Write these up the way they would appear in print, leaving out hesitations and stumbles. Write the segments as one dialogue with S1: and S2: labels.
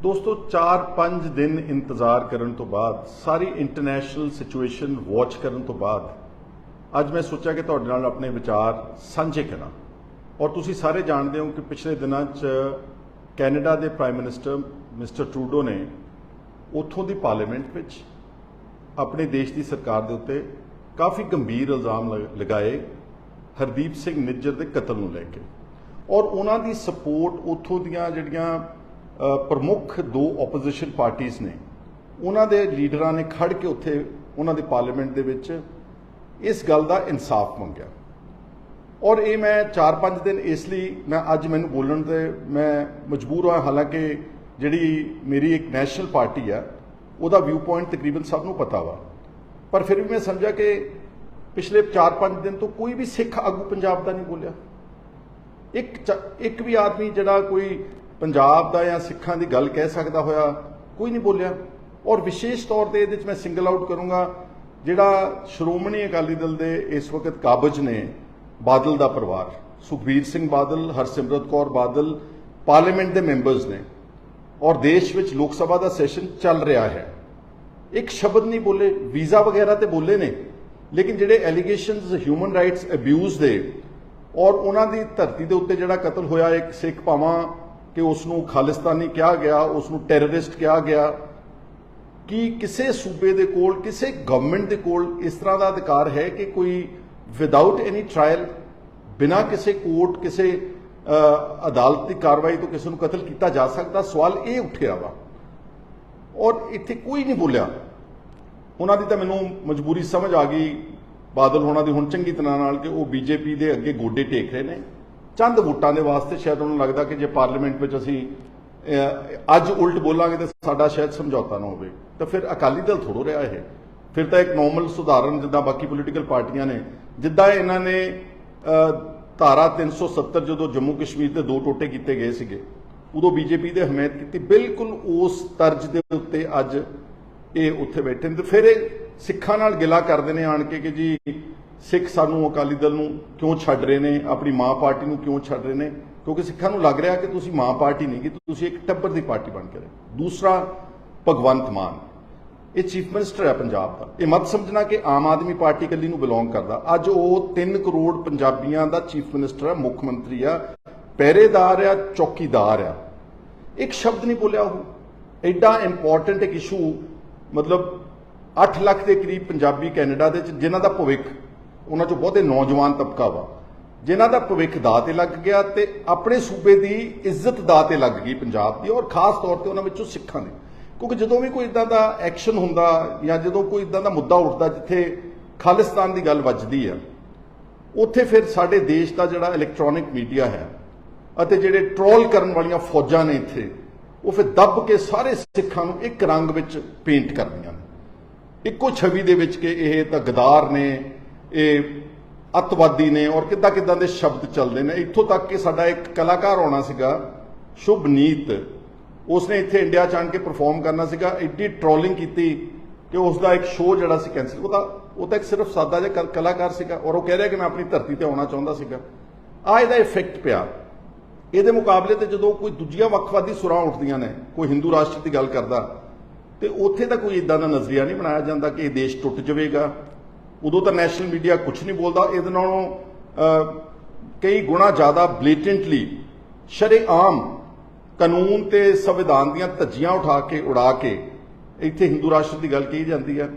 S1: दोस्तों 4-5 दिन इंतजार करने तो बाद सारी इंटरनेशनल सिचुएशन वॉच करने तो बाद ਅੱਜ मैं सोचा कि ਤੁਹਾਡੇ ਨਾਲ अपने विचार ਸਾਂਝੇ ਕਰਾਂ और ਤੁਸੀਂ ਸਾਰੇ ਜਾਣਦੇ ਹੋ कि पिछले दिनों कैनेडा के प्राइम मिनिस्टर मिस्टर ट्रूडो ने ਉੱਥੋਂ ਦੀ पार्लीमेंट ਵਿੱਚ अपने देश की सरकार के उत्ते काफ़ी गंभीर इल्जाम लगाए हरदीप सिंह निज्जर के कतल ਨੂੰ ਲੈ ਕੇ और उन्हों की सपोर्ट ਉੱਥੋਂ ਦੀਆਂ ਜਿਹੜੀਆਂ प्रमुख दो ओपोजिशन पार्टीज़ ने उन्होंने लीडर ने खड़ के उत्थे उन्होंने पार्लीमेंट के विच इस गल का इंसाफ मंगया और ये मैं 4-5 दिन इसलिए मैं अज मैनू बोलण ते मैं मजबूर हाँ। हालांकि जिहड़ी मेरी एक नैशनल पार्टी है उहदा व्यू पॉइंट तकरीबन सब नूं पता वा, पर फिर भी मैं समझा कि पिछले 4-5 दिन तो कोई भी सिख आगू पंजाब का नहीं बोलिया। एक भी आदमी जिहड़ा कोई पंजाब का या सिखां की गल कह सकता होया कोई नहीं बोलिया। और विशेष तौर पर ये मैं सिंगल आउट करूँगा जिहड़ा श्रोमणी अकाली दल के इस वक्त काबज ने बादल का परिवार सुखबीर सिंह बादल, हरसिमरत कौर बादल पार्लीमेंट के मैंबर्स ने और देश में लोक सभा का सैशन चल रहा है, एक शब्द नहीं बोले। वीज़ा वगैरह तो बोले ने, लेकिन जिहड़े एलीगेशनस ह्यूमन राइट्स अब्यूज़ दे और उन्होंने धरती के उत्ते जिहड़ा कतल होया एक सिख भावां कि उसनूं खालिस्तानी कहा गया, उसनूं टैररिस्ट कहा गया कि किसी सूबे के कोल किसी गवर्नमेंट के कोल इस तरह का अधिकार है कि कोई विदाउट एनी ट्रायल बिना किसी कोर्ट किसी अदालत की कार्रवाई तो किसी को कतल किया जा सकता। सवाल ये उठिया वा और इत्थे कोई नहीं बोलिया। उन्होंने तो मैनू मजबूरी समझ आ गई बादल होना दी हुण चंगी तरह नाल कि वो बीजेपी के अगे गोडे टेक रहे हैं चंद वोटां दे वास्ते। शायद उन्होंने लगता कि जो पार्लीमेंट में असीं अज उल्ट बोलांगे तो साडा शायद समझौता ना होवे, तो फिर अकाली दल थोड़ो रहा है। फिर तो एक नॉर्मल सुधारण जिद्दां बाकी पोलीटिकल पार्टियां ने जिद्दां इन्हां ने धारा 370 जो जम्मू कश्मीर के 2 टोटे किए गए सीगे उदों बीजेपी ने हमायत की, बिल्कुल उस तर्ज के उत्ते अज ये उत्थे बैठे ने। तो फिर सिखां नाल गिला करदे ने आण के कि जी सिख सानू अकाली दल नूं क्यों छड्ड रहे ने, अपनी मां पार्टी नूं क्यों छड्ड रहे ने, क्योंकि सिखां नूं लग रहा कि तुसीं मां पार्टी नहीं कि तुसीं एक टब्बर की पार्टी बन के रहे। दूसरा भगवंत मान ये चीफ मिनिस्टर है पंजाब का, ये मत समझना कि आम आदमी पार्टी कली नूं बिलोंग करता। अज वो 3 करोड़ पंजाबियों का चीफ मिनिस्टर है, मुख मंत्री आ, पहरेदार आ, चौकीदार आ। एक शब्द नहीं बोलिया। वो एडा इंपॉर्टेंट एक इशू, मतलब 8 लाख के करीब पंजाबी कैनेडा दे जिन्हां दा भविख, उन्हां चों बहुते नौजवान तबका वा जिन्हां दा भविख दाऽ ते लग गया ते अपने सूबे की इज्जत दाऽ ते लग गई पंजाब की, और खास तौर पर उन्हां विचों सिखां दी। क्योंकि जदों भी कोई इदां दा एक्शन हुंदा या जदों कोई इदां दा मुद्दा उठदा जिथे खालिस्तान की गल वजदी है, उत्थे फिर साडे देश का जिहड़ा इलैक्ट्रॉनिक मीडिया है अते जिहड़े ट्रोल करन वालियां फौजां ने इत्थे वो फिर दब के सारे सिखां नूं एक रंग विच पेंट करदियां ने, इक्को छवि दे विच कि इह तां गदार ने, ये अतवादी ने, और किद्दां किद्दां दे शब्द चलते हैं। इत्थों तक कि साडा एक कलाकार आउणा सीगा शुभनीत, उसने इत्थे इंडिया च आण के परफॉर्म करना सीगा, एड्डी ट्रोलिंग की कि उसका एक शो जिहड़ा सी कैंसिल। वो तो एक सिर्फ सादा जिहा कलाकार सीगा और वो कह रहा कि मैं अपनी धरती ते आउणा चाहुंदा सीगा। आ इहदा इफैक्ट पिया। इहदे मुकाबले ते जदों कोई दूजियां वक्खवादी सुरां उठदियां ने, कोई हिंदू राष्ट्र की गल करदा ते उत्थे तां कोई इदां दा नज़रिया नहीं बनाया जांदा कि यह देश टुट जावेगा। उदों तो नैशनल मीडिया कुछ नहीं बोलता। इहदे नालों कई गुणा ज़्यादा ब्लेटेंटली शरेआम कानून ते संविधान दीयां धज्जियां उड़ा के इत्थे हिंदू राष्ट्र की गल कही जाती है।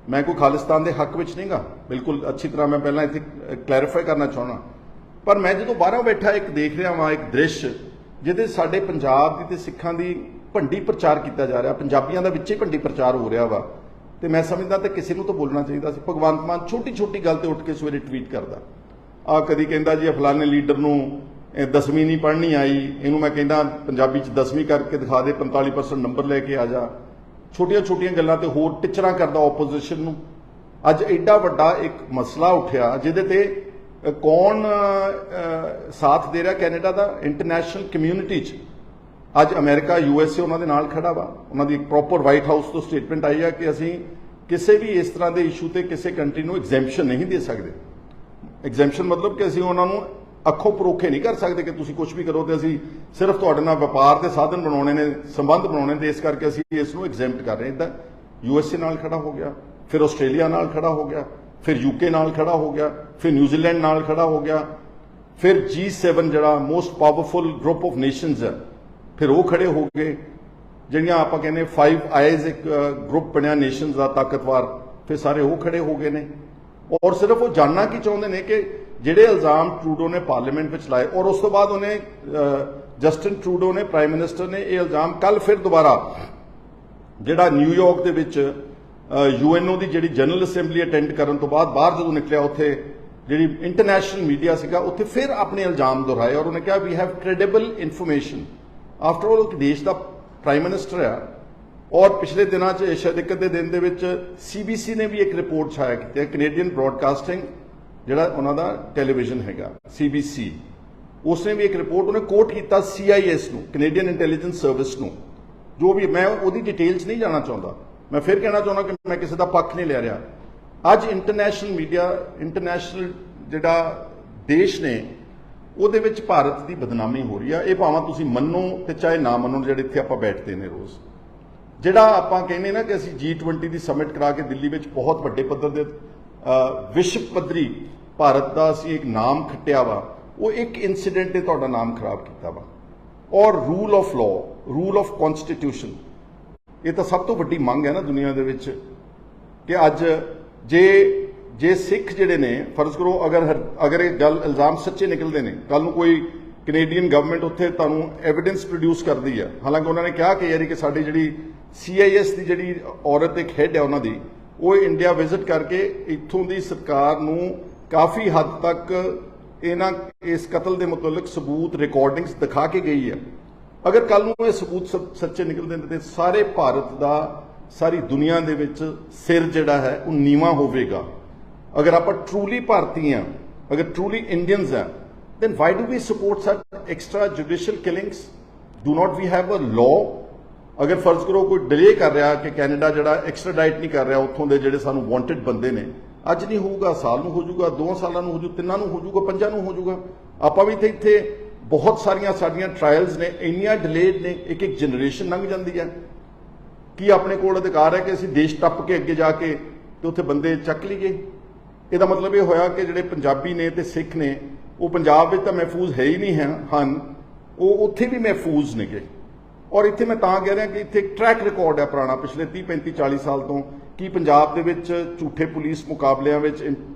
S1: मैं कोई खालिस्तान के हक विच नहीं गा, बिल्कुल अच्छी तरह मैं पहला इत्थे क्लैरिफाई करना चाहना। पर मैं जो बाहरों बैठा एक देख रहा वहाँ एक दृश्य जिहदे साडे पंजाब की ते सिखां दी भंडी प्रचार किया जा रहा, पंजाबियों का विच ही भंडी प्रचार हो रहा वा। तो मैं समझदा तो किसी को तो बोलना चाहिए सी। भगवंत मान छोटी छोटी गल ते उठ के सवेरे ट्वीट करता, आ कदी कहंदा जी फलाने लीडर नूं 10वीं नहीं पढ़नी आई, इनू मैं कहना पंजाबी च 10वीं करके दिखा दे, 45% नंबर लैके आ जा। छोटिया छोटिया गल्लां ते होर टिचरां करदा ओपोजिशन नूं। अज एडा वड्डा एक मसला उठिया जिहदे ते कौन साथ दे रहा कैनेडा का, इंटरनेशनल कम्यूनिटी च अज अमेरिका USA उन्होंने नाल खड़ा वा। उन्होंने एक प्रॉपर वाइट हाउस तो स्टेटमेंट आई है कि असीं किसी भी इस तरह के इशू ते किसी कंट्री नूं एग्जैम्पशन नहीं दे सकते। एग्जैम्पशन मतलब कि असीं उन्होंने ਅੱਖੋਂ ਪਰੋਖੇ ਨਹੀਂ ਕਰ ਸਕਦੇ ਕਿ ਤੁਸੀਂ ਕੁਝ ਵੀ ਕਰੋ ਤੇ ਅਸੀਂ ਸਿਰਫ ਤੁਹਾਡੇ ਨਾਲ ਵਪਾਰ ਦੇ ਸਾਧਨ ਬਣਾਉਣੇ ਨੇ, ਸੰਬੰਧ ਬਣਾਉਣੇ ਨੇ, ਇਸ ਕਰਕੇ ਅਸੀਂ ਇਸ ਨੂੰ ਐਗਜ਼ੈਂਪਟ ਕਰ ਰਹੇ ਹਾਂ। ਇੱਦਾਂ USA ਨਾਲ ਖੜਾ ਹੋ ਗਿਆ, ਫਿਰ ਆਸਟ੍ਰੇਲੀਆ ਨਾਲ ਖੜਾ ਹੋ ਗਿਆ, ਫਿਰ UK ਨਾਲ ਖੜਾ ਹੋ ਗਿਆ, ਫਿਰ ਨਿਊਜ਼ੀਲੈਂਡ ਨਾਲ ਖੜਾ ਹੋ ਗਿਆ, ਫਿਰ G7 ਜਿਹੜਾ most powerful group of nations ਹੈ, ਫਿਰ ਉਹ ਖੜੇ ਹੋ ਗਏ। ਜਿਹੜੀਆਂ ਆਪਾਂ ਕਹਿੰਦੇ 5 ਆਈਜ਼ ਇੱਕ ਗਰੁੱਪ ਬਣਿਆ ਨੇਸ਼ਨਸ ਦਾ ਤਾਕਤਵਰ, ਫਿਰ ਸਾਰੇ ਉਹ ਖੜੇ ਹੋ ਗਏ ਨੇ। ਔਰ ਸਿਰਫ ਉਹ ਜਾਣਨਾ ਕੀ ਚਾਹੁੰਦੇ ਨੇ ਕਿ ਜਿਹੜੇ ਇਲਜ਼ਾਮ ਟਰੂਡੋ ਨੇ ਪਾਰਲੀਮੈਂਟ ਵਿੱਚ ਲਾਏ, ਔਰ ਉਸ ਤੋਂ ਬਾਅਦ ਉਹਨੇ ਜਸਟਿਨ ਟਰੂਡੋ ਨੇ, ਪ੍ਰਾਈਮ ਮਿਨਿਸਟਰ ਨੇ, ਇਹ ਇਲਜ਼ਾਮ ਕੱਲ ਫਿਰ ਦੁਬਾਰਾ ਜਿਹੜਾ ਨਿਊਯਾਰਕ ਦੇ ਵਿੱਚ UNO ਦੀ ਜਿਹੜੀ ਜਨਰਲ ਅਸੈਂਬਲੀ ਅਟੈਂਡ ਕਰਨ ਤੋਂ ਬਾਅਦ ਬਾਹਰ ਜਦੋਂ ਨਿਕਲਿਆ, ਉੱਥੇ ਜਿਹੜੀ ਇੰਟਰਨੈਸ਼ਨਲ ਮੀਡੀਆ ਸੀਗਾ, ਉੱਥੇ ਫਿਰ ਆਪਣੇ ਇਲਜ਼ਾਮ ਦੁਹਰਾਏ ਔਰ ਉਹਨੇ ਕਿਹਾ we have credible information. After all ਉਹ ਦੇਸ਼ ਦਾ ਪ੍ਰਾਈਮ ਮਿਨਿਸਟਰ ਆ। ਔਰ ਪਿਛਲੇ ਦਿਨਾਂ 'ਚ ਸ਼ਾਇਦ ਇੱਕ ਅੱਧੇ ਦਿਨ ਦੇ ਵਿੱਚ CBC ਨੇ ਵੀ ਇੱਕ ਰਿਪੋਰਟ ਛਾਇਆ ਕੀਤੀ ਹੈ, ਕੈਨੇਡੀਅਨ ਬ੍ਰੌਡਕਾਸਟਿੰਗ ਜਿਹੜਾ ਉਹਨਾਂ ਦਾ ਟੈਲੀਵਿਜ਼ਨ ਹੈਗਾ CBC, ਉਸਨੇ ਵੀ ਇੱਕ ਰਿਪੋਰਟ ਉਹਨੇ ਕੋਟ ਕੀਤਾ CIS ਨੂੰ, ਕੈਨੇਡੀਅਨ ਇੰਟੈਲੀਜੈਂਸ ਸਰਵਿਸ ਨੂੰ। ਜੋ ਵੀ, ਮੈਂ ਉਹਦੀ ਡਿਟੇਲਸ ਨਹੀਂ ਜਾਣਾ ਚਾਹੁੰਦਾ, ਮੈਂ ਫਿਰ ਕਹਿਣਾ ਚਾਹੁੰਦਾ ਕਿ ਮੈਂ ਕਿਸੇ ਦਾ ਪੱਖ ਨਹੀਂ ਲੈ ਰਿਹਾ। ਅੱਜ ਇੰਟਰਨੈਸ਼ਨਲ ਮੀਡੀਆ, ਇੰਟਰਨੈਸ਼ਨਲ ਜਿਹੜਾ ਦੇਸ਼ ਨੇ, ਉਹਦੇ ਵਿੱਚ ਭਾਰਤ ਦੀ ਬਦਨਾਮੀ ਹੋ ਰਹੀ ਆ। ਇਹ ਭਾਵੇਂ ਤੁਸੀਂ ਮੰਨੋ ਤੇ ਚਾਹੇ ਨਾ ਮੰਨੋ, ਜਿਹੜੇ ਇੱਥੇ ਆਪਾਂ ਬੈਠਦੇ ਨੇ ਰੋਜ਼, ਜਿਹੜਾ ਆਪਾਂ ਕਹਿੰਦੇ ਨਾ ਕਿ ਅਸੀਂ G20 ਦੀ ਸਮਿਟ ਕਰਾ ਕੇ ਦਿੱਲੀ ਵਿੱਚ ਬਹੁਤ ਵੱਡੇ ਪੱਧਰ ਦੇ ਵਿਸ਼ਵ ਪੱਧਰੀ ਭਾਰਤ ਦਾ ਅਸੀਂ ਇੱਕ ਨਾਮ ਖੱਟਿਆ ਵਾ, ਉਹ ਇੱਕ ਇਨਸੀਡੈਂਟ ਨੇ ਤੁਹਾਡਾ ਨਾਮ ਖਰਾਬ ਕੀਤਾ ਵਾ। ਔਰ rule of law, rule of constitution, ਇਹ ਤਾਂ ਸਭ ਤੋਂ ਵੱਡੀ ਮੰਗ ਹੈ ਨਾ ਦੁਨੀਆ ਦੇ ਵਿੱਚ ਕਿ ਅੱਜ ਜੇ ਸਿੱਖ ਜਿਹੜੇ ਨੇ, ਫਰਜ਼ ਕਰੋ ਅਗਰ ਇਹ ਗੱਲ ਇਲਜ਼ਾਮ ਸੱਚੇ ਨਿਕਲਦੇ ਨੇ, ਕੱਲ ਨੂੰ ਕੋਈ ਕੈਨੇਡੀਅਨ ਗਵਰਨਮੈਂਟ ਉੱਥੇ ਤੁਹਾਨੂੰ ਐਵੀਡੈਂਸ ਪ੍ਰੋਡਿਊਸ ਕਰਦੀ ਹੈ, ਹਾਲਾਂਕਿ ਉਹਨਾਂ ਨੇ ਕਿਹਾ ਕਿ ਯਾਰੀ ਕਿ ਸਾਡੀ ਜਿਹੜੀ CIS ਦੀ ਜਿਹੜੀ ਔਰਤ ਇੱਕ ਹੈਡ ਹੈ ਉਹਨਾਂ ਦੀ, ਉਹ ਇੰਡੀਆ ਵਿਜ਼ਿਟ ਕਰਕੇ ਇੱਥੋਂ ਦੀ ਸਰਕਾਰ ਨੂੰ ਕਾਫੀ ਹੱਦ ਤੱਕ ਇਸ ਕਤਲ ਦੇ ਮੁਤਲਕ ਸਬੂਤ, ਰਿਕਾਰਡਿੰਗਸ ਦਿਖਾ ਕੇ ਗਈ ਹੈ। ਅਗਰ ਕੱਲ ਨੂੰ ਇਹ ਸਬੂਤ ਸੱਚੇ ਨਿਕਲਦੇ ਨੇ ਤੇ ਸਾਰੇ ਭਾਰਤ ਦਾ, ਸਾਰੀ ਦੁਨੀਆ ਦੇ ਵਿੱਚ ਸਿਰ ਜਿਹੜਾ ਹੈ ਉਹ ਨੀਵਾਂ ਹੋਵੇਗਾ। ਅਗਰ ਆਪਾਂ ਟਰੂਲੀ ਭਾਰਤੀ ਹਾਂ, ਅਗਰ ਟਰੂਲੀ ਇੰਡੀਅਨਸ ਹਾਂ, then why do we support such extrajudicial killings? Do not we have a law? ਅਗਰ ਫਰਜ਼ ਕਰੋ ਕੋਈ ਡਿਲੇ ਕਰ ਰਿਹਾ ਕਿ ਕੈਨੇਡਾ ਜਿਹੜਾ ਐਕਸਟ੍ਰਾਡਾਈਟ ਨਹੀਂ ਕਰ ਰਿਹਾ ਉੱਥੋਂ ਦੇ ਜਿਹੜੇ ਸਾਨੂੰ ਵਾਂਟਡ ਬੰਦੇ ਨੇ, ਅੱਜ ਨਹੀਂ ਹੋਊਗਾ, ਸਾਲ ਨੂੰ ਹੋ ਜਾਊਗਾ, 2 ਸਾਲਾਂ ਨੂੰ ਹੋ ਜਾਊ, 3 ਨੂੰ ਹੋ ਜਾਊਗਾ, 5 ਨੂੰ ਹੋ ਜਾਊਗਾ। ਆਪਾਂ ਵੀ ਇੱਥੇ ਬਹੁਤ ਸਾਰੀਆਂ ਸਾਡੀਆਂ ਟ੍ਰਾਇਲਸ ਨੇ, ਇੰਨੀਆਂ ਡਿਲੇਡ ਨੇ, ਇੱਕ ਜਨਰੇਸ਼ਨ ਲੰਘ ਜਾਂਦੀ ਹੈ। ਕੀ ਆਪਣੇ ਕੋਲ ਅਧਿਕਾਰ ਹੈ ਕਿ ਅਸੀਂ ਦੇਸ਼ ਟੱਪ ਕੇ ਅੱਗੇ ਜਾ ਕੇ ਤੇ ਉੱਥੇ ਬੰਦੇ ਚੱਕ ਲਈਏ? ਇਹਦਾ ਮਤਲਬ ਇਹ ਹੋਇਆ ਕਿ ਜਿਹੜੇ ਪੰਜਾਬੀ ਨੇ ਤੇ ਸਿੱਖ ਨੇ, ਉਹ ਪੰਜਾਬ ਵਿੱਚ ਤਾਂ ਮਹਿਫੂਜ਼ ਹੈ ਹੀ ਨਹੀਂ ਹਨ, ਉਹ ਉੱਥੇ ਵੀ ਮਹਿਫੂਜ਼ ਨੇਗੇ। ਔਰ ਇੱਥੇ ਮੈਂ ਤਾਂ ਕਹਿ ਰਿਹਾ ਕਿ ਇੱਥੇ ਇੱਕ ਟਰੈਕ ਰਿਕਾਰਡ ਹੈ ਪੁਰਾਣਾ, ਪਿਛਲੇ 30, 35, 40 ਸਾਲ ਤੋਂ, ਕਿ ਪੰਜਾਬ ਦੇ ਵਿੱਚ ਝੂਠੇ ਪੁਲਿਸ ਮੁਕਾਬਲਿਆਂ ਵਿੱਚ,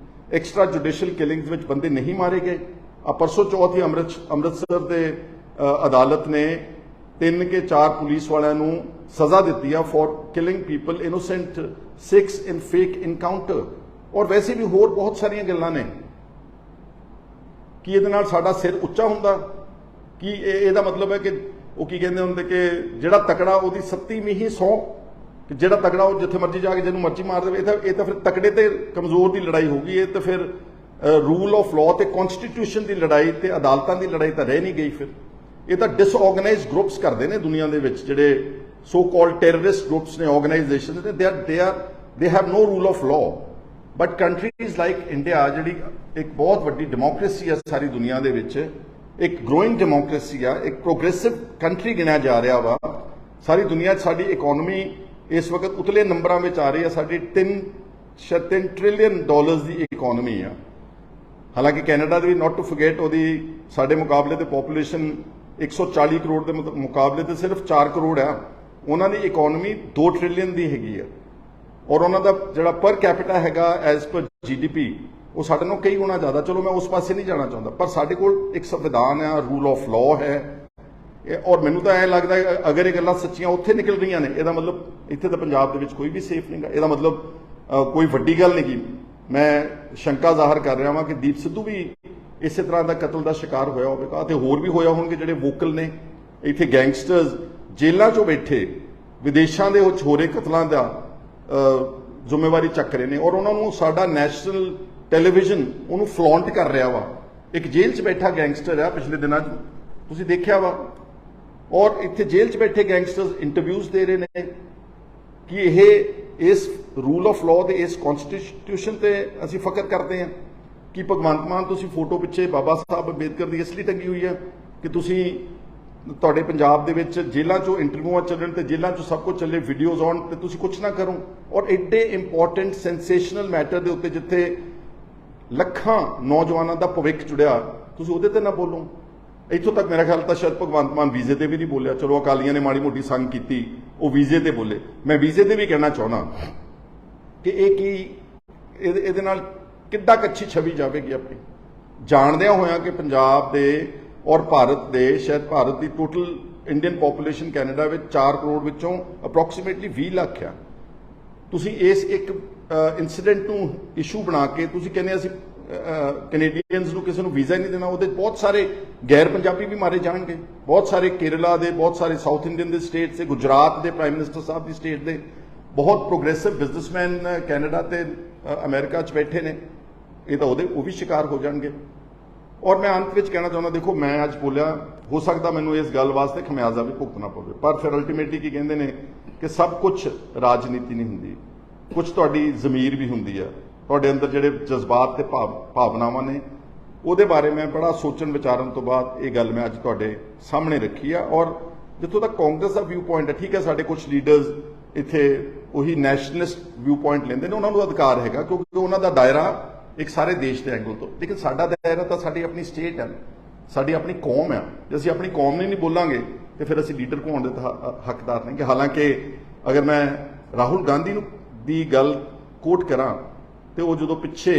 S1: ਐਕਸਟਰਾ ਜੁਡੀਸ਼ੀਅਲ ਕਿਲਿੰਗਸ ਵਿੱਚ ਬੰਦੇ ਨਹੀਂ ਮਾਰੇ ਗਏ। ਪਰਸੋਂ ਚੌਥ ਹੀ ਅੰਮ੍ਰਿਤਸਰ ਦੇ ਅਦਾਲਤ ਨੇ 3 ਕੇ 4 ਪੁਲਿਸ ਵਾਲਿਆਂ ਨੂੰ ਸਜ਼ਾ ਦਿੱਤੀ ਆ for killing people innocent, 6 in fake encounter. ਔਰ ਵੈਸੇ ਵੀ ਹੋਰ ਬਹੁਤ ਸਾਰੀਆਂ ਗੱਲਾਂ ਨੇ। ਕੀ ਇਹਦੇ ਨਾਲ ਸਾਡਾ ਸਿਰ ਉੱਚਾ ਹੁੰਦਾ? ਕੀ ਇਹਦਾ ਮਤਲਬ ਹੈ ਕਿ ਉਹ ਕੀ ਕਹਿੰਦੇ ਹੁੰਦੇ ਕਿ ਜਿਹੜਾ ਤਕੜਾ ਉਹਦੀ 7ਵੀਂ ਹੀ ਸੌ, ਕਿ ਜਿਹੜਾ ਤਕੜਾ ਉਹ ਜਿੱਥੇ ਮਰਜ਼ੀ ਜਾ ਕੇ ਜਿਹਨੂੰ ਮਰਜ਼ੀ ਮਾਰ ਦੇਵੇ? ਇਹ ਤਾਂ ਫਿਰ ਤਕੜੇ ਤੇ ਕਮਜ਼ੋਰ ਦੀ ਲੜਾਈ ਹੋਊਗੀ। ਇਹ ਤਾਂ ਫਿਰ ਰੂਲ ਆਫ ਲਾਅ ਤੇ ਕਨਸਟੀਟਿਊਸ਼ਨ ਦੀ ਲੜਾਈ ਤੇ ਅਦਾਲਤਾਂ ਦੀ ਲੜਾਈ ਤਾਂ ਰਹਿ ਨਹੀਂ ਗਈ। ਫਿਰ ਇਹ ਤਾਂ ਡਿਸਆਰਗੇਨਾਈਜ਼ਡ ਗਰੁੱਪਸ ਕਰਦੇ ਨੇ ਦੁਨੀਆ ਦੇ ਵਿੱਚ, ਜਿਹੜੇ ਸੋ ਕਾਲਡ ਟੈਰਰਿਸਟ ਗਰੁੱਪਸ ਨੇ, ਆਰਗੇਨਾਈਜੇਸ਼ਨ ਨੇ, they have no rule of law. But countries like India, ਜਿਹੜੀ ਇੱਕ ਬਹੁਤ ਵੱਡੀ ਡੈਮੋਕ੍ਰੇਸੀ ਹੈ ਸਾਰੀ ਦੁਨੀਆ ਦੇ ਵਿੱਚ, ਇੱਕ ਗਰੋਇੰਗ ਡੈਮੋਕ੍ਰੇਸੀ ਆ, ਇੱਕ ਪ੍ਰੋਗਰੈਸਿਵ ਕੰਟਰੀ ਗਿਣਿਆ ਜਾ ਰਿਹਾ ਵਾ ਸਾਰੀ ਦੁਨੀਆ 'ਚ। ਸਾਡੀ ਇਕਨੋਮੀ ਇਸ ਵਕਤ ਉਤਲੇ ਨੰਬਰਾਂ ਵਿੱਚ ਆ ਰਹੀ ਹੈ। ਸਾਡੀ 3 ਟ੍ਰਿਲੀਅਨ ਡਾਲਰਸ ਦੀ ਇਕਨੋਮੀ ਆ। ਹਾਲਾਂਕਿ Canada the we not to forget, ਉਹਦੀ ਸਾਡੇ ਮੁਕਾਬਲੇ ਤੇ ਪੋਪੂਲੇਸ਼ਨ 140 ਕਰੋੜ ਦੇ ਮੁਕਾਬਲੇ ਤੇ ਸਿਰਫ 4 ਕਰੋੜ ਆ। ਉਹਨਾਂ ਦੀ ਇਕਨੋਮੀ 2 ਟ੍ਰਿਲੀਅਨ ਦੀ ਹੈਗੀ ਆ। ਔਰ ਉਹਨਾਂ ਦਾ ਜਿਹੜਾ ਪਰ ਕੈਪੀਟਾ ਹੈਗਾ ਐਜ਼ ਪਰ GDP, ਉਹ ਸਾਡੇ ਨਾਲੋਂ ਕਈ ਗੁਣਾ ਜ਼ਿਆਦਾ। ਚਲੋ ਮੈਂ ਉਸ ਪਾਸੇ ਨਹੀਂ ਜਾਣਾ ਚਾਹੁੰਦਾ, ਪਰ ਸਾਡੇ ਕੋਲ ਇੱਕ ਸੰਵਿਧਾਨ ਹੈ, ਰੂਲ ਆਫ ਲਾਅ ਹੈ। ਔਰ ਮੈਨੂੰ ਤਾਂ ਐਂ ਲੱਗਦਾ ਅਗਰ ਇਹ ਗੱਲਾਂ ਸੱਚੀਆਂ ਉੱਥੇ ਨਿਕਲ ਰਹੀਆਂ ਨੇ, ਇਹਦਾ ਮਤਲਬ ਇੱਥੇ ਤਾਂ ਪੰਜਾਬ ਦੇ ਵਿੱਚ ਕੋਈ ਵੀ ਸੇਫ ਨਹੀਂਗਾ। ਇਹਦਾ ਮਤਲਬ ਕੋਈ ਵੱਡੀ ਗੱਲ ਨਹੀਂ। ਮੈਂ ਸ਼ੰਕਾ ਜ਼ਾਹਰ ਕਰ ਰਿਹਾ ਹਾਂ ਕਿ ਦੀਪ ਸਿੱਧੂ ਵੀ ਇਸੇ ਤਰ੍ਹਾਂ ਦਾ ਕਤਲ ਦਾ ਸ਼ਿਕਾਰ ਹੋਇਆ ਹੋਵੇਗਾ, ਅਤੇ ਹੋਰ ਵੀ ਹੋਇਆ ਹੋਣਗੇ ਜਿਹੜੇ ਵੋਕਲ ਨੇ। ਇੱਥੇ ਗੈਂਗਸਟਰਸ ਜੇਲ੍ਹਾਂ 'ਚੋਂ ਬੈਠੇ ਵਿਦੇਸ਼ਾਂ ਦੇ ਉਹ ਛੋਰੇ ਕਤਲਾਂ ਦਾ ਜ਼ਿੰਮੇਵਾਰੀ ਚੱਕ ਰਹੇ ਨੇ, ਔਰ ਉਹਨਾਂ ਨੂੰ ਸਾਡਾ ਨੈਸ਼ਨਲ ਟੈਲੀਵਿਜ਼ਨ ਉਹਨੂੰ ਫਲੌਂਟ ਕਰ ਰਿਹਾ ਵਾ। ਇੱਕ ਜੇਲ੍ਹ 'ਚ ਬੈਠਾ ਗੈਂਗਸਟਰ ਆ, ਪਿਛਲੇ ਦਿਨਾਂ 'ਚ ਤੁਸੀਂ ਦੇਖਿਆ ਵਾ। ਔਰ ਇੱਥੇ ਜੇਲ੍ਹ 'ਚ ਬੈਠੇ ਗੈਂਗਸਟਰਸ ਇੰਟਰਵਿਊਜ਼ ਦੇ ਰਹੇ ਨੇ ਕਿ ਇਹ ਇਸ ਰੂਲ ਆਫ ਲਾਅ ਤੇ ਇਸ ਕਨਸਟੀਟਿਊਸ਼ਨ ਤੇ ਅਸੀਂ ਫਖਰ ਕਰਦੇ ਹਾਂ। कि भगवंत मान तुसी फोटो पिछे बाबा साहब अंबेडकर की इसलिए टंगी हुई है कि तुसी तुहाडे पंजाब दे विच जेलां चों इंटरव्यूआं चलन ते जेलां चों सब कुछ चले वीडियोज़ आउण ते तुसी कुछ ना करो। और एडे इंपॉर्टेंट सेंसेशनल मैटर दे उत्ते जिथे ਲੱਖਾਂ नौजवानों का भविख जुड़िया तुसी उहदे ते ना बोलो। इत्थों तक मेरा ख्याल तो शायद भगवंत मान वीजे ते भी नहीं बोलिया, चलो अकालियां ने माड़ी मोटी संग की, वो वीजे ते बोले। मैं वीजे ते भी कहना चाहना कि यह की ਇਹਦੇ ਨਾਲ ਕਿੱਡਾ ਕੱਚੀ ਛਵੀ ਜਾਵੇਗੀ ਆਪਣੀ, ਜਾਣਦਿਆਂ ਹੋਇਆਂ ਕਿ ਪੰਜਾਬ ਦੇ ਔਰ ਭਾਰਤ ਦੇ ਸ਼ਾਇਦ ਭਾਰਤ ਦੀ ਟੋਟਲ ਇੰਡੀਅਨ ਪੋਪੂਲੇਸ਼ਨ ਕੈਨੇਡਾ ਵਿੱਚ 4 ਕਰੋੜ ਵਿੱਚੋਂ ਅਪਰੋਕਸੀਮੇਟਲੀ 20 ਲੱਖ ਆ। ਤੁਸੀਂ ਇਸ ਇੱਕ इंसीडेंट ਨੂੰ ਇਸ਼ੂ ਬਣਾ ਕੇ ਤੁਸੀਂ ਕਹਿੰਦੇ ਅਸੀਂ ਕੈਨੇਡੀਅਨਸ ਨੂੰ ਕਿਸੇ ਨੂੰ ਵੀਜ਼ਾ ਨਹੀਂ ਦੇਣਾ, ਉਹਦੇ ਬਹੁਤ ਸਾਰੇ ਗੈਰ ਪੰਜਾਬੀ ਵੀ ਮਾਰੇ ਜਾਣਗੇ, ਬਹੁਤ ਸਾਰੇ ਕੇਰਲਾ ਦੇ, ਬਹੁਤ ਸਾਰੇ ਸਾਊਥ ਇੰਡੀਅਨ ਦੇ ਸਟੇਟ ਦੇ, ਗੁਜਰਾਤ ਦੇ ਪ੍ਰਾਈਮ ਮਿਨਿਸਟਰ ਸਾਹਿਬ ਦੀ ਸਟੇਟ ਦੇ ਬਹੁਤ ਪ੍ਰੋਗਰੈਸਿਵ ਬਿਜ਼ਨਸਮੈਨ ਕੈਨੇਡਾ ਤੇ ਅਮਰੀਕਾ 'ਚ ਬੈਠੇ ਨੇ, ਇਹ ਤਾਂ ਉਹ ਵੀ ਸ਼ਿਕਾਰ ਹੋ ਜਾਣਗੇ। ਔਰ ਮੈਂ ਅੰਤ ਵਿੱਚ ਕਹਿਣਾ ਚਾਹੁੰਦਾ, ਦੇਖੋ ਮੈਂ ਅੱਜ ਬੋਲਿਆ, ਹੋ ਸਕਦਾ ਮੈਨੂੰ ਇਸ ਗੱਲ ਵਾਸਤੇ ਖਮਿਆਜ਼ਾ ਵੀ ਭੁਗਤਣਾ ਪਵੇ, ਪਰ ਫਿਰ ਅਲਟੀਮੇਟਲੀ ਕੀ ਕਹਿੰਦੇ ਨੇ ਕਿ ਸਭ ਕੁਝ ਰਾਜਨੀਤੀ ਨਹੀਂ ਹੁੰਦੀ, ਕੁਝ ਤੁਹਾਡੀ ਜ਼ਮੀਰ ਵੀ ਹੁੰਦੀ ਆ, ਤੁਹਾਡੇ ਅੰਦਰ ਜਿਹੜੇ ਜਜ਼ਬਾਤ ਤੇ ਭਾਵਨਾਵਾਂ ਨੇ ਉਹਦੇ ਬਾਰੇ ਮੈਂ ਬੜਾ ਸੋਚਣ ਵਿਚਾਰਨ ਤੋਂ ਬਾਅਦ ਇਹ ਗੱਲ ਮੈਂ ਅੱਜ ਤੁਹਾਡੇ ਸਾਹਮਣੇ ਰੱਖੀ ਆ। ਔਰ ਜਿੱਥੋਂ ਤੱਕ ਕਾਂਗਰਸ ਦਾ ਵਿਊ ਪੁਆਇੰਟ ਹੈ, ਠੀਕ ਹੈ ਸਾਡੇ ਕੁਝ ਲੀਡਰਸ ਇੱਥੇ ਉਹੀ ਨੈਸ਼ਨਲਿਸਟ ਵਿਊ ਪੁਆਇੰਟ ਲੈਂਦੇ ਨੇ, ਉਹਨਾਂ ਨੂੰ ਅਧਿਕਾਰ ਹੈਗਾ ਕਿਉਂਕਿ ਉਹਨਾਂ ਦਾ ਦਾਇਰਾ ਇੱਕ ਸਾਰੇ ਦੇਸ਼ ਦੇ ਐਂਗਲ ਤੋਂ, ਲੇਕਿਨ ਸਾਡਾ ਦਾਇਰਾ ਤਾਂ ਸਾਡੀ ਆਪਣੀ ਸਟੇਟ ਹੈ, ਸਾਡੀ ਆਪਣੀ ਕੌਮ ਹੈ। ਜੇ ਅਸੀਂ ਆਪਣੀ ਕੌਮ ਨੂੰ ਨਹੀਂ ਬੋਲਾਂਗੇ ਤੇ ਫਿਰ ਅਸੀਂ ਲੀਡਰ ਕੋਣ ਦੇ ਹੱਕਦਾਰ ਨਹੀਂ। ਹਾਲਾਂਕਿ ਅਗਰ ਮੈਂ ਰਾਹੁਲ ਗਾਂਧੀ ਨੂੰ ਦੀ ਗੱਲ ਕੋਟ ਕਰਾਂ ਤੇ ਉਹ ਜਦੋਂ ਪਿੱਛੇ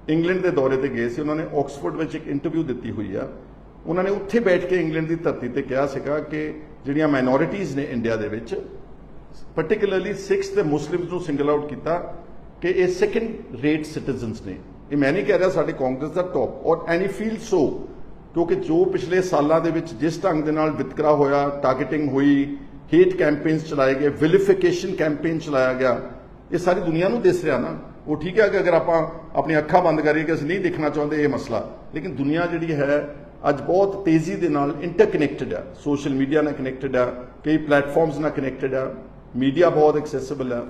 S1: ਇੰਗਲੈਂਡ ਦੇ ਦੌਰੇ ਤੇ ਗਏ ਸੀ, ਉਹਨਾਂ ਨੇ ਆਕਸਫੋਰਡ ਵਿੱਚ ਇੱਕ ਇੰਟਰਵਿਊ ਦਿੱਤੀ ਹੋਈ ਆ, ਉਹਨਾਂ ਨੇ ਉੱਥੇ ਬੈਠ ਕੇ ਇੰਗਲੈਂਡ ਦੀ ਧਰਤੀ ਤੇ ਕਿਹਾ ਸੀਗਾ ਕਿ ਜਿਹੜੀਆਂ ਮਾਈਨੋਰਿਟੀਜ਼ ਨੇ ਇੰਡੀਆ ਦੇ ਵਿੱਚ, particularly ਸਿੱਖਸ ਤੇ ਮੁਸਲਿਮਸ ਨੂੰ ਸਿੰਗਲ ਆਊਟ ਕੀਤਾ ਕਿ ਇਹ ਸੈਕੰਡ ਰੇਟ ਸਿਟੀਜ਼ਨਸ ਨੇ। ਇਹ ਮੈਂ ਨਹੀਂ ਕਹਿ ਰਿਹਾ ਸਾਡੇ ਕਾਂਗਰਸ ਦਾ ਟੌਪ, ਔਰ ਐਨੀ ਫੀਲ ਸੋ, ਕਿਉਂਕਿ ਜੋ ਪਿਛਲੇ ਸਾਲਾਂ ਦੇ ਵਿੱਚ ਜਿਸ ਢੰਗ ਦੇ ਨਾਲ ਵਿਤਕਰਾ ਹੋਇਆ, ਟਾਰਗੇਟਿੰਗ ਹੋਈ, ਹੇਟ ਕੈਂਪੇਨਸ ਚਲਾਏ ਗਏ, ਵਿਲੀਫਿਕੇਸ਼ਨ ਕੈਂਪੇਨ ਚਲਾਇਆ ਗਿਆ, ਇਹ ਸਾਰੀ ਦੁਨੀਆ ਨੂੰ ਦਿਸ ਰਿਹਾ ਨਾ। ਉਹ ਠੀਕ ਹੈ ਕਿ ਅਗਰ ਆਪਾਂ ਆਪਣੀ ਅੱਖਾਂ ਬੰਦ ਕਰੀਏ ਕਿ ਅਸੀਂ ਨਹੀਂ ਦੇਖਣਾ ਚਾਹੁੰਦੇ ਇਹ ਮਸਲਾ, ਲੇਕਿਨ ਦੁਨੀਆ ਜਿਹੜੀ ਹੈ ਅੱਜ ਬਹੁਤ ਤੇਜ਼ੀ ਦੇ ਨਾਲ ਇੰਟਰਕਨੈਕਟਡ ਹੈ, ਸੋਸ਼ਲ ਮੀਡੀਆ ਨਾਲ ਕਨੈਕਟਡ ਹੈ, ਕਈ ਪਲੇਟਫਾਰਮਸ ਨਾਲ ਕਨੈਕਟਡ ਹੈ, ਮੀਡੀਆ ਬਹੁਤ ਐਕਸੈਸਿਬਲ ਹੈ।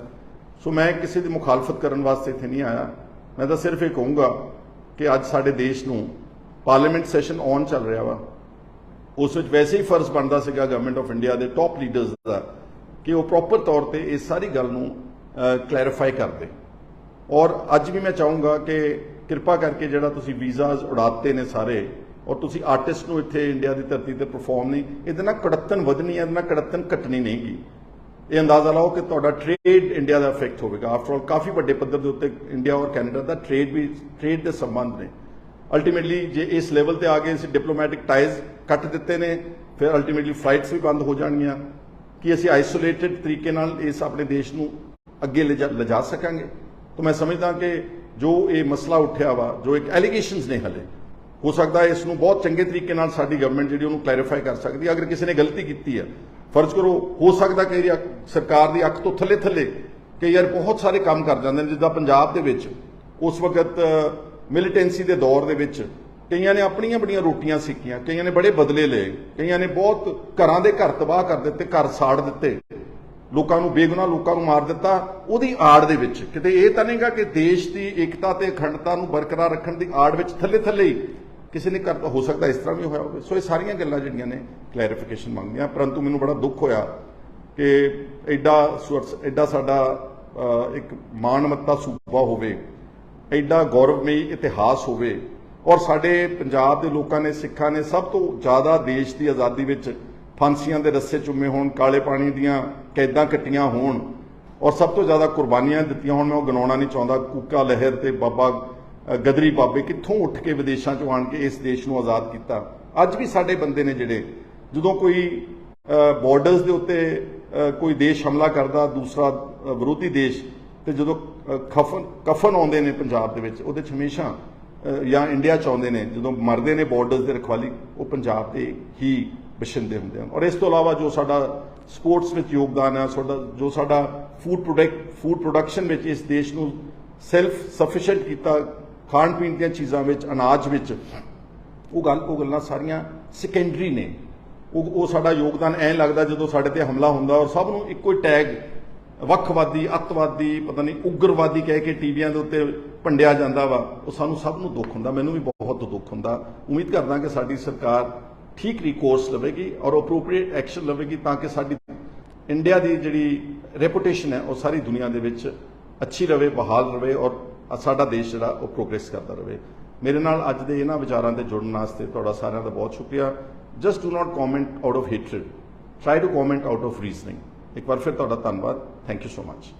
S1: ਸੋ ਮੈਂ ਕਿਸੇ ਦੀ ਮੁਖਾਲਫਤ ਕਰਨ ਵਾਸਤੇ ਇੱਥੇ ਨਹੀਂ ਆਇਆ, ਮੈਂ ਤਾਂ ਸਿਰਫ ਇਹ ਕਹੂੰਗਾ ਕਿ ਅੱਜ ਸਾਡੇ ਦੇਸ਼ ਨੂੰ ਪਾਰਲੀਮੈਂਟ ਸੈਸ਼ਨ ਔਨ ਚੱਲ ਰਿਹਾ ਵਾ, ਉਸ ਵਿੱਚ ਵੈਸੇ ਹੀ ਫਰਜ਼ ਬਣਦਾ ਸੀਗਾ ਗਵਰਨਮੈਂਟ ਆਫ ਇੰਡੀਆ ਦੇ ਟੌਪ ਲੀਡਰਸ ਦਾ ਕਿ ਉਹ ਪ੍ਰੋਪਰ ਤੌਰ ਤੇ ਇਸ ਸਾਰੀ ਗੱਲ ਨੂੰ ਕਲੈਰੀਫਾਈ ਕਰਦੇ। ਔਰ ਅੱਜ ਵੀ ਮੈਂ ਚਾਹੂੰਗਾ ਕਿ ਕਿਰਪਾ ਕਰਕੇ ਜਿਹੜਾ ਤੁਸੀਂ ਵੀਜ਼ਾਜ਼ ਉਡਾਤੇ ਨੇ ਸਾਰੇ, ਔਰ ਤੁਸੀਂ ਆਰਟਿਸਟ ਨੂੰ ਇੱਥੇ ਇੰਡੀਆ ਦੀ ਧਰਤੀ ਤੇ ਪਰਫਾਰਮ ਨਹੀਂ, ਇਹਦੇ ਨਾਲ ਕੜੱਤਨ ਵਧਣੀ ਹੈ, ਇਹਦੇ ਨਾਲ ਕੜੱਤਨ ਘਟਣੀ ਨਹੀਂ ਗੀ। ਇਹ ਅੰਦਾਜ਼ਾ ਲਾਓ ਕਿ ਤੁਹਾਡਾ ਟ੍ਰੇਡ ਇੰਡੀਆ ਦਾ ਇਫੈਕਟ ਹੋਵੇਗਾ। ਆਫਟਰ ਆਲ ਕਾਫੀ ਵੱਡੇ ਪੱਧਰ ਦੇ ਉੱਤੇ ਇੰਡੀਆ ਔਰ ਕੈਨੇਡਾ ਦਾ ਟ੍ਰੇਡ ਦੇ ਸੰਬੰਧ ਨੇ। ਅਲਟੀਮੇਟਲੀ ਜੇ ਇਸ ਲੈਵਲ ਤੇ ਆ ਗਏ, ਅਸੀਂ ਡਿਪਲੋਮੈਟਿਕ ਟਾਈਜ਼ ਕੱਟ ਦਿੱਤੇ ਨੇ, ਫਿਰ ਅਲਟੀਮੇਟਲੀ ਫਲਾਈਟਸ ਵੀ ਬੰਦ ਹੋ ਜਾਣਗੀਆਂ ਕਿ ਅਸੀਂ ਆਈਸੋਲੇਟਿਡ ਤਰੀਕੇ ਨਾਲ ਇਸ ਆਪਣੇ ਦੇਸ਼ ਨੂੰ ਅੱਗੇ ਲਿਜਾ ਸਕਾਂਗੇ। ਤਾਂ ਮੈਂ ਸਮਝਦਾ ਕਿ ਜੋ ਇਹ ਮਸਲਾ ਉੱਠਿਆ ਵਾ, ਜੋ ਇੱਕ ਐਲੀਗੇਸ਼ਨਸ ਨੇ, ਹਲੇ ਹੋ ਸਕਦਾ ਇਸ ਨੂੰ ਬਹੁਤ ਚੰਗੇ ਤਰੀਕੇ ਨਾਲ ਸਾਡੀ ਗਵਰਨਮੈਂਟ ਜਿਹੜੀ ਉਹਨੂੰ ਕਲੈਰੀਫਾਈ ਕਰ ਸਕਦੀ ਹੈ। ਅਗਰ ਕਿਸੇ ਨੇ ਗਲਤੀ ਕੀਤੀ ਹੈ, ਫਰਜ਼ ਕਰੋ ਹੋ ਸਕਦਾ ਕਿ ਸਰਕਾਰ ਦੀ ਅੱਖ ਤੋਂ ਥੱਲੇ ਕਿ ਯਾਰ ਬਹੁਤ ਸਾਰੇ ਕੰਮ ਕਰ ਜਾਂਦੇ ਨੇ, ਜਿੱਦਾਂ ਪੰਜਾਬ ਦੇ ਵਿੱਚ ਉਸ ਵਕਤ ਮਿਲੀਟੈਂਸੀ ਦੇ ਦੌਰ ਦੇ ਵਿੱਚ ਕਈਆਂ ਨੇ ਆਪਣੀਆਂ ਬੜੀਆਂ ਰੋਟੀਆਂ ਸਿੱਕੀਆਂ, ਕਈਆਂ ਨੇ ਬੜੇ ਬਦਲੇ ਲਏ, ਕਈਆਂ ਨੇ ਬਹੁਤ ਘਰਾਂ ਦੇ ਘਰ ਤਬਾਹ ਕਰ ਦਿੱਤੇ, ਘਰ ਸਾੜ ਦਿੱਤੇ, ਲੋਕਾਂ ਨੂੰ ਬੇਗੁਨਾਹ ਲੋਕਾਂ ਨੂੰ ਮਾਰ ਦਿੱਤਾ। ਉਹਦੀ ਆੜ ਦੇ ਵਿੱਚ ਕਿਤੇ ਇਹ ਤਾਂ ਨਹੀਂਗਾ ਕਿ ਦੇਸ਼ ਦੀ ਏਕਤਾ ਤੇ ਅਖੰਡਤਾ ਨੂੰ ਬਰਕਰਾਰ ਰੱਖਣ ਦੀ ਆੜ ਵਿੱਚ ਥੱਲੇ ਹੀ ਕਿਸੇ ਨੇ ਕਰ, ਹੋ ਸਕਦਾ ਇਸ ਤਰ੍ਹਾਂ ਵੀ ਹੋਇਆ ਹੋਵੇ। ਸੋ ਇਹ ਸਾਰੀਆਂ ਗੱਲਾਂ ਜਿਹੜੀਆਂ ਨੇ ਕਲੈਰੀਫਿਕੇਸ਼ਨ ਮੰਗਦੀਆਂ, ਪਰੰਤੂ ਮੈਨੂੰ ਬੜਾ ਦੁੱਖ ਹੋਇਆ ਕਿ ਐਡਾ ਸਾਡਾ ਇੱਕ ਮਾਣਮੱਤਾ ਸੂਬਾ ਹੋਵੇ, ਐਡਾ ਗੌਰਵਮਈ ਇਤਿਹਾਸ ਹੋਵੇ, ਔਰ ਸਾਡੇ ਪੰਜਾਬ ਦੇ ਲੋਕਾਂ ਨੇ, ਸਿੱਖਾਂ ਨੇ ਸਭ ਤੋਂ ਜ਼ਿਆਦਾ ਦੇਸ਼ ਦੀ ਆਜ਼ਾਦੀ ਵਿੱਚ ਫਾਂਸੀਆਂ ਦੇ ਰੱਸੇ ਚੁੰਮੇ ਹੋਣ, ਕਾਲੇ ਪਾਣੀ ਦੀਆਂ ਕੈਦਾਂ ਕੱਟੀਆਂ ਹੋਣ, ਔਰ ਸਭ ਤੋਂ ਜ਼ਿਆਦਾ ਕੁਰਬਾਨੀਆਂ ਦਿੱਤੀਆਂ ਹੋਣ। ਮੈਂ ਉਹ ਗਿਣਾਉਣਾ ਨਹੀਂ ਚਾਹੁੰਦਾ, ਕੂਕਾ ਲਹਿਰ ਤੇ ਬਾਬਾ ਗਦਰੀ ਬਾਬੇ ਕਿੱਥੋਂ ਉੱਠ ਕੇ ਵਿਦੇਸ਼ਾਂ ਚੋਂ ਆਣ ਕੇ ਇਸ ਦੇਸ਼ ਨੂੰ ਆਜ਼ਾਦ ਕੀਤਾ। ਅੱਜ ਵੀ ਸਾਡੇ ਬੰਦੇ ਨੇ ਜਿਹੜੇ, ਜਦੋਂ ਕੋਈ ਬਾਰਡਰਸ ਦੇ ਉੱਤੇ ਕੋਈ ਦੇਸ਼ ਹਮਲਾ ਕਰਦਾ, ਦੂਸਰਾ ਵਿਰੋਧੀ ਦੇਸ਼, ਤੇ ਜਦੋਂ ਕਫਨ ਆਉਂਦੇ ਨੇ ਪੰਜਾਬ ਦੇ ਵਿੱਚ, ਉਹਦੇ 'ਚ ਹਮੇਸ਼ਾ ਜਾਂ ਇੰਡੀਆ 'ਚ ਆਉਂਦੇ ਨੇ, ਜਦੋਂ ਮਰਦੇ ਨੇ ਬਾਰਡਰਸ ਦੇ ਰਖਵਾਲੀ, ਉਹ ਪੰਜਾਬ ਦੇ ਹੀ ਬਸ਼ਿੰਦੇ ਹੁੰਦੇ ਹਨ। ਔਰ ਇਸ ਤੋਂ ਇਲਾਵਾ ਜੋ ਸਾਡਾ ਸਪੋਰਟਸ ਵਿੱਚ ਯੋਗਦਾਨ ਹੈ, ਜੋ ਸਾਡਾ ਫੂਡ ਪ੍ਰੋਡਕਸ਼ਨ ਵਿੱਚ ਇਸ ਦੇਸ਼ ਨੂੰ ਸੈਲਫ ਸਫੀਸ਼ੀਐਂਟ ਕੀਤਾ, ਖਾਣ ਪੀਣ ਦੀਆਂ ਚੀਜ਼ਾਂ ਵਿੱਚ, ਅਨਾਜ ਵਿੱਚ, ਉਹ ਗੱਲਾਂ ਸਾਰੀਆਂ ਸੈਕੰਡਰੀ ਨੇ। ਉਹ ਸਾਡਾ ਯੋਗਦਾਨ ਐਂ ਲੱਗਦਾ ਜਦੋਂ ਸਾਡੇ ਤੇ ਹਮਲਾ ਹੁੰਦਾ ਔਰ ਸਭ ਨੂੰ ਇੱਕੋ ਹੀ ਟੈਗ ਵੱਖਵਾਦੀ, ਅੱਤਵਾਦੀ, ਪਤਾ ਨਹੀਂ ਉਗਰਵਾਦੀ ਕਹਿ ਕੇ ਟੀਵੀਆਂ ਦੇ ਉੱਤੇ ਭੰਡਿਆ ਜਾਂਦਾ ਵਾ ਉਹ ਸਾਨੂੰ ਸਭ ਨੂੰ ਦੁੱਖ ਹੁੰਦਾ, ਮੈਨੂੰ ਵੀ ਬਹੁਤ ਦੁੱਖ ਹੁੰਦਾ। ਉਮੀਦ ਕਰਦਾ ਕਿ ਸਾਡੀ ਸਰਕਾਰ ਠੀਕ ਕੋਰਸ ਲਵੇਗੀ ਔਰ ਅਪਰੋਪਰੀਏਟ ਐਕਸ਼ਨ ਲਵੇਗੀ ਤਾਂ ਕਿ ਸਾਡੀ ਇੰਡੀਆ ਦੀ ਜਿਹੜੀ ਰੈਪੂਟੇਸ਼ਨ ਹੈ ਉਹ ਸਾਰੀ ਦੁਨੀਆ ਦੇ ਵਿੱਚ ਅੱਛੀ ਰਵੇ, ਬਹਾਲ ਰਵੇ ਔਰ ਸਾਡਾ ਦੇਸ਼ ਜਿਹੜਾ ਉਹ ਪ੍ਰੋਗਰੈਸ ਕਰਦਾ ਰਵੇ। ਮੇਰੇ ਨਾਲ ਅੱਜ ਦੇ ਇਹਨਾਂ ਵਿਚਾਰਾਂ ਤੇ ਜੁੜਨ ਵਾਸਤੇ ਤੁਹਾਡਾ ਸਾਰਿਆਂ ਦਾ ਬਹੁਤ ਸ਼ੁਕਰੀਆ। Just do not comment out of hatred, try to comment out of reasoning. ਇੱਕ ਵਾਰ ਫਿਰ ਤੁਹਾਡਾ ਧੰਨਵਾਦ। Thank you so much.